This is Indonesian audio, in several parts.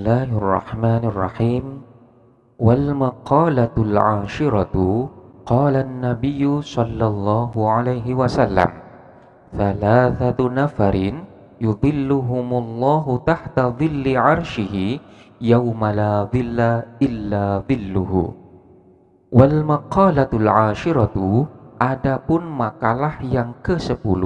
Bismillahirrahmanirrahim. Wal maqalatul ashiratu qala an-nabiyyu sallallahu alaihi wasallam thalathatu nafarin yudhilluhumullahu tahta dhilli arshihi yawma la dhilla illa dhilluhu. Wal maqalatul ashiratu, adapun makalah yang ke-10,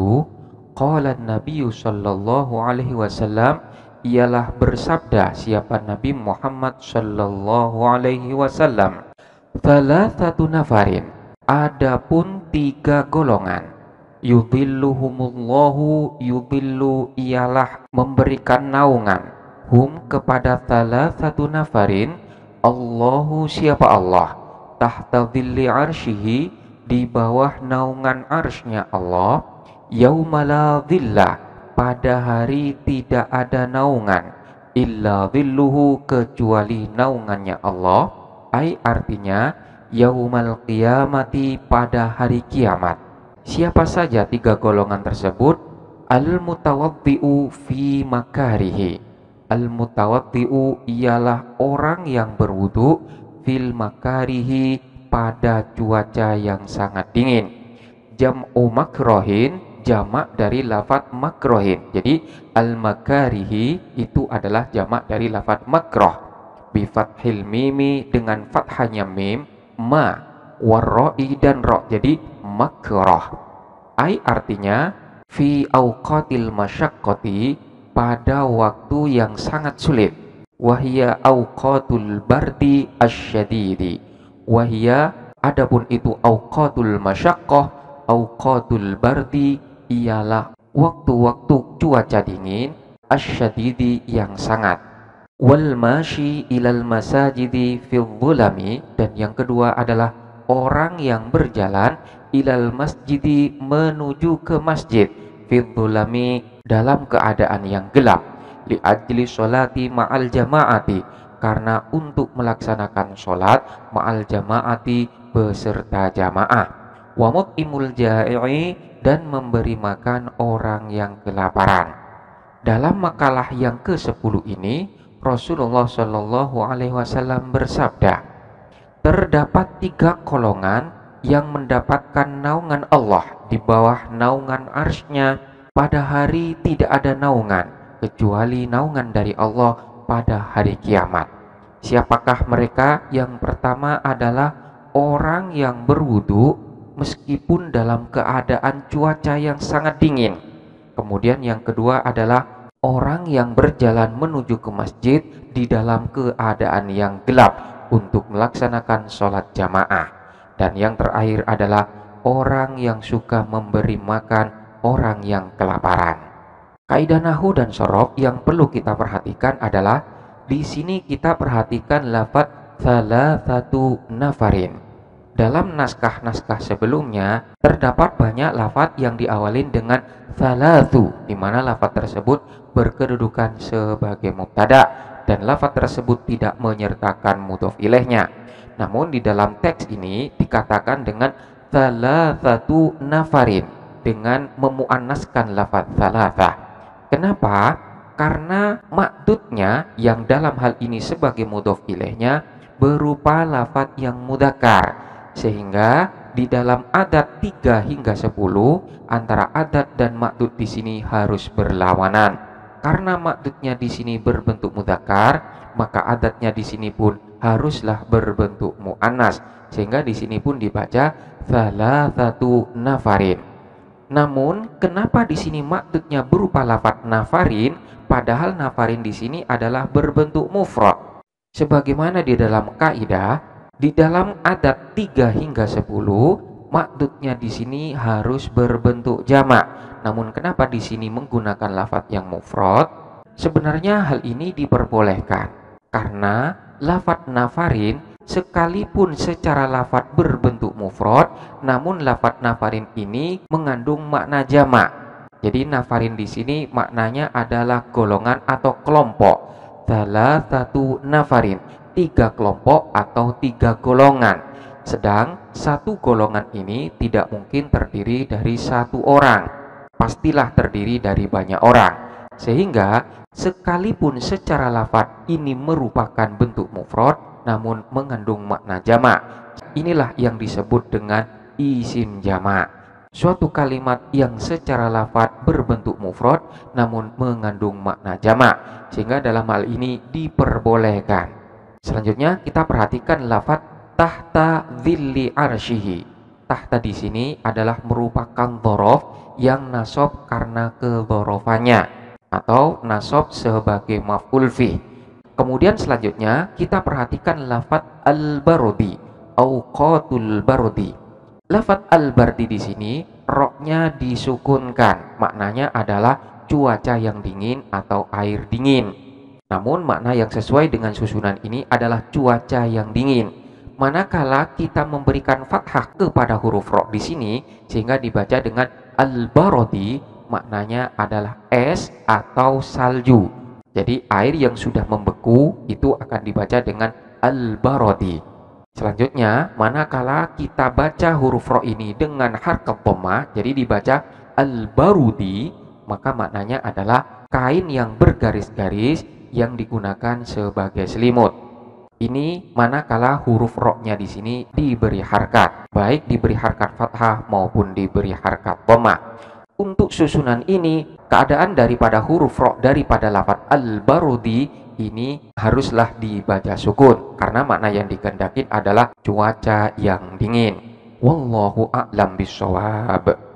qala an-nabiyyu sallallahu alaihi wasallam, ialah bersabda siapa Nabi Muhammad sallallahu alaihi wasallam, thalathatu nafarin, adapun 3 golongan, yudhilluhumullahu, yudhillu ialah memberikan naungan, hum kepada thalathatu nafarin, Allahu siapa Allah, tahta dhilli arsyihi, di bawah naungan arsy-Nya Allah, yauma la dhilla, pada hari tidak ada naungan, illa dhilluhu, kecuali naungannya Allah, artinya yaumal qiyamati, pada hari kiamat. Siapa saja 3 golongan tersebut? Al-mutawaddi'u fi makarihi. Al-mutawaddi'u ialah orang yang berwudu fil makarihi, pada cuaca yang sangat dingin. Jam'u makrohin, jamak dari lafadz makrohin. Jadi al-makarihi itu adalah jamak dari lafadz makroh, bi fathil mimi, dengan fathanya mim, ma, warra'i dan ro, jadi makroh. Artinya fi auqatil masyaqqati, pada waktu yang sangat sulit. Wahia auqatul bardi asyadidi. Wahia, adapun itu auqatul masyaqqah, auqatul bardi ialah waktu-waktu cuaca dingin, asyadidi yang sangat. Wal mashi ilal masajidi fil dhulami, dan yang kedua adalah orang yang berjalan ilal masjidi, menuju ke masjid, fil dhulami, dalam keadaan yang gelap, li ajli sholati ma'al jamaati, karena untuk melaksanakan sholat ma'al jamaati, beserta jamaah, wa mut'imul ja'i'i, dan memberi makan orang yang kelaparan. Dalam makalah yang ke-10 ini, Rasulullah Shallallahu alaihi wasallam bersabda, terdapat 3 golongan yang mendapatkan naungan Allah di bawah naungan arsy-Nya pada hari tidak ada naungan kecuali naungan dari Allah pada hari kiamat. Siapakah mereka? Yang pertama adalah orang yang berwudu meskipun dalam keadaan cuaca yang sangat dingin. Kemudian yang kedua adalah orang yang berjalan menuju ke masjid di dalam keadaan yang gelap untuk melaksanakan sholat jamaah. Dan yang terakhir adalah orang yang suka memberi makan orang yang kelaparan. Kaidah nahwu dan shorof yang perlu kita perhatikan adalah di sini kita perhatikan lafadz thalathatu nafarin. Dalam naskah-naskah sebelumnya terdapat banyak lafadz yang diawalin dengan thalathu, di mana lafadz tersebut berkedudukan sebagai mubtada dan lafadz tersebut tidak menyertakan mudhof ilaihnya. Namun di dalam teks ini dikatakan dengan thalathatu nafarin, dengan memuannaskan lafadz thalathah. Kenapa? Karena ma'dudnya yang dalam hal ini sebagai mudhof ilaihnya berupa lafadz yang mudzakkar, sehingga di dalam adat 3 hingga 10 antara adat dan ma'dud di sini harus berlawanan. Karena ma'dudnya di sini berbentuk mudzakkar, maka adatnya di sini pun haruslah berbentuk muannas, sehingga di sini pun dibaca thalathatu nafarin. Namun kenapa di sini ma'dudnya berupa lafadz nafarin, padahal nafarin di sini adalah berbentuk mufrad? Sebagaimana di dalam kaidah, di dalam adat 3 hingga 10 ma'dudnya di sini harus berbentuk jamak. Namun kenapa di sini menggunakan lafadz yang mufrad? Sebenarnya hal ini diperbolehkan karena lafadz nafarin sekalipun secara lafadz berbentuk mufrad, namun lafadz nafarin ini mengandung makna jamak. Jadi nafarin di sini maknanya adalah golongan atau kelompok. Thalathatu nafarin, 3 kelompok atau 3 golongan. Sedang 1 golongan ini tidak mungkin terdiri dari 1 orang, pastilah terdiri dari banyak orang. Sehingga sekalipun secara lafadz ini merupakan bentuk mufrad namun mengandung makna jamak. Inilah yang disebut dengan isim jamak. Suatu kalimat yang secara lafadz berbentuk mufrad namun mengandung makna jamak, sehingga dalam hal ini diperbolehkan. Selanjutnya kita perhatikan lafadz tahta dzilli arsyihi. Tahta di sini adalah merupakan dzaraf yang nasab karena kedzarafannya atau nasab sebagai maf'ul fi. Kemudian selanjutnya kita perhatikan lafadz al-bardi, auqatul bardi. Lafadz al-bardi di sini roknya disukunkan, maknanya adalah cuaca yang dingin atau air dingin. Namun makna yang sesuai dengan susunan ini adalah cuaca yang dingin. Manakala kita memberikan fathah kepada huruf ro di sini sehingga dibaca dengan al-bardi, maknanya adalah es atau salju. Jadi air yang sudah membeku itu akan dibaca dengan al-bardi. Selanjutnya, manakala kita baca huruf ro ini dengan harkat dhammah, jadi dibaca al-barudi, maka maknanya adalah kain yang bergaris-garis yang digunakan sebagai selimut. Ini manakala huruf ro-nya di sini diberi harkat, baik diberi harkat fathah maupun diberi harkat dhammah. Untuk susunan ini, keadaan daripada huruf ro daripada lafadz al-barudi ini haruslah dibaca sukun karena makna yang dikehendaki adalah cuaca yang dingin. Wallahu a'lam bishawab.